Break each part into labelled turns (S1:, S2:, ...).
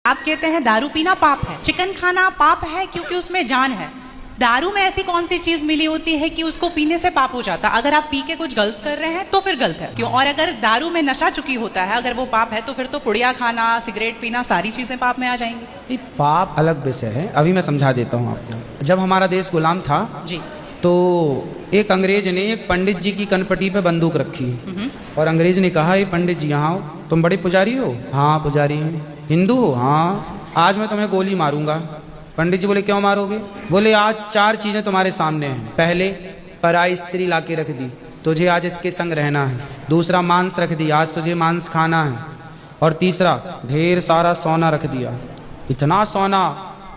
S1: आप कहते हैं दारू पीना पाप है, चिकन खाना पाप है क्योंकि उसमें जान है। दारू में ऐसी कौन सी चीज मिली होती है कि उसको पीने से पाप हो जाता? अगर आप पी के कुछ गलत कर रहे हैं तो फिर गलत है क्यों? और अगर दारू में नशा चुकी होता है, अगर वो पाप है तो फिर तो पुड़िया खाना, सिगरेट पीना, सारी चीजें पाप में आ जाएंगी।
S2: पाप अलग विषय है, अभी मैं समझा देता हूँ आपको। जब हमारा देश गुलाम था
S1: जी,
S2: तो एक अंग्रेज ने एक पंडित जी की कनपटी पे बंदूक रखी और अंग्रेज ने कहा, ये पंडित जी यहाँ आओ, तुम बड़े पुजारी हो? हाँ पुजारी हैं। हिंदू हो? हाँ। आज मैं तुम्हें गोली मारूंगा। पंडित जी बोले, क्यों मारोगे? बोले, आज 4 चीजें तुम्हारे सामने हैं। पहले, पराई स्त्री लाके रख दी, तुझे आज इसके संग रहना है। दूसरा, मांस रख दी, आज तुझे मांस खाना है। और तीसरा, ढेर सारा सोना रख दिया। इतना सोना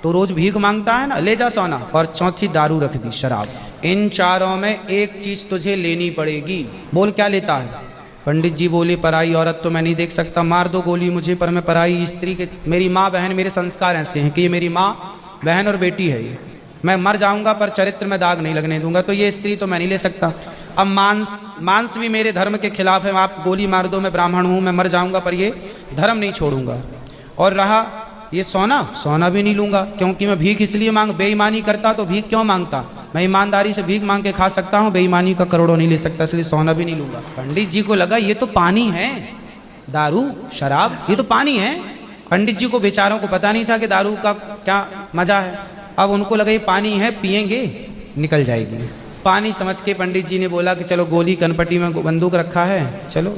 S2: तो रोज भीख मांगता है ना, ले जा सोना। और चौथी, दारू रख दी, शराब। इन चारों में एक चीज तुझे लेनी पड़ेगी। बोल, क्या लेता है? पंडित जी बोले, पराई औरत तो मैं नहीं देख सकता, मार दो गोली मुझे, पर मैं पराई स्त्री के, मेरी माँ बहन, मेरे संस्कार ऐसे हैं कि ये मेरी माँ बहन और बेटी है, ये मैं मर जाऊंगा पर चरित्र में दाग नहीं लगने दूंगा, तो ये स्त्री तो मैं नहीं ले सकता। अब मांस भी मेरे धर्म के खिलाफ है, आप गोली मार दो, मैं ब्राह्मण हूँ, मैं मर जाऊंगा पर ये धर्म नहीं छोड़ूंगा। और रहा ये सोना भी नहीं लूंगा, क्योंकि मैं भीख इसलिए बेईमानी करता तो भीख क्यों मांगता? मैं ईमानदारी से भीख मांग के खा सकता हूँ, बेईमानी का करोड़ों नहीं ले सकता, इसलिए सोना भी नहीं लूंगा। पंडित जी को लगा ये तो पानी है, दारू शराब ये तो पानी है। पंडित जी को बेचारों को पता नहीं था कि दारू का क्या मजा है। अब उनको लगा ये पानी है, पिएंगे निकल जाएगी। पानी समझ के पंडित जी ने बोला कि चलो, गोली कनपटी में बंदूक रखा है, चलो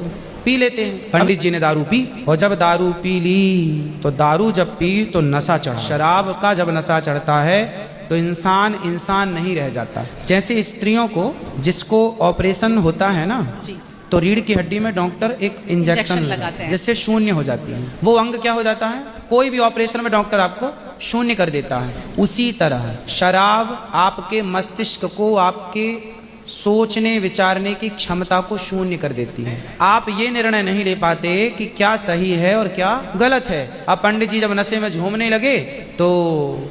S2: पी लेते हैं। पंडित जी ने दारू पी, और जब दारू पी ली तो दारू जब पी तो नशा चढ़ा। शराब का जब नशा चढ़ता है तो इंसान नहीं रह जाता। जैसे स्त्रियों को, जिसको ऑपरेशन होता है ना
S1: जी,
S2: तो रीढ़ की हड्डी में डॉक्टर एक इंजेक्शन लगाते हैं, जिससे शून्य हो जाती है। वो अंग क्या हो जाता है? कोई भी ऑपरेशन में डॉक्टर आपको शून्य कर देता है। उसी तरह शराब आपके मस्तिष्क को, आपके सोचने विचारने की क्षमता को शून्य कर देती है। आप ये निर्णय नहीं ले पाते कि क्या सही है और क्या गलत है। अब पंडित जी जब नशे में झूमने लगे तो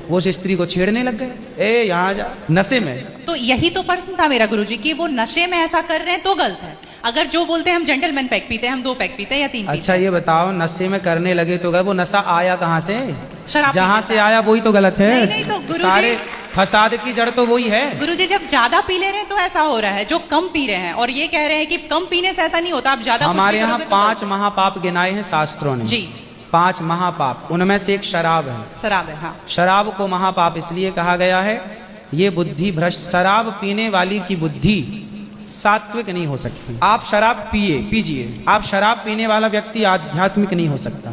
S2: वो उस स्त्री को छेड़ने लग गए, ए यहाँ जा, नशे में।
S1: तो यही तो प्रश्न था मेरा गुरुजी कि वो नशे में ऐसा कर रहे हैं तो गलत है। अगर जो बोलते हैं हम जेंटलमैन पैक पीते हैं, हम 2 पैक पीते हैं या 3 पीते हैं।
S2: अच्छा ये बताओ, नशे में करने लगे तो गए, वो नशा आया कहाँ से?
S1: शराब
S2: जहाँ से आया वही तो गलत है।
S1: नहीं तो गुरुजी,
S2: सारे फसाद की जड़ तो वही है।
S1: गुरुजी जब ज्यादा पी ले रहे हैं तो ऐसा हो रहा है, जो कम पी रहे हैं और ये कह रहे हैं कि कम पीने से ऐसा नहीं होता, आप ज्यादा।
S2: हमारे यहाँ 5 महापाप गिनाए हैं शास्त्रों ने
S1: जी,
S2: 5 महापाप, उनमें से एक शराब है।
S1: शराब है, हाँ।
S2: शराब को महापाप इसलिए कहा गया है, ये बुद्धि भ्रष्ट, शराब पीने वाली की बुद्धि सात्विक नहीं हो सकती। आप शराब पीजिए, आप शराब पीने वाला व्यक्ति आध्यात्मिक नहीं हो सकता।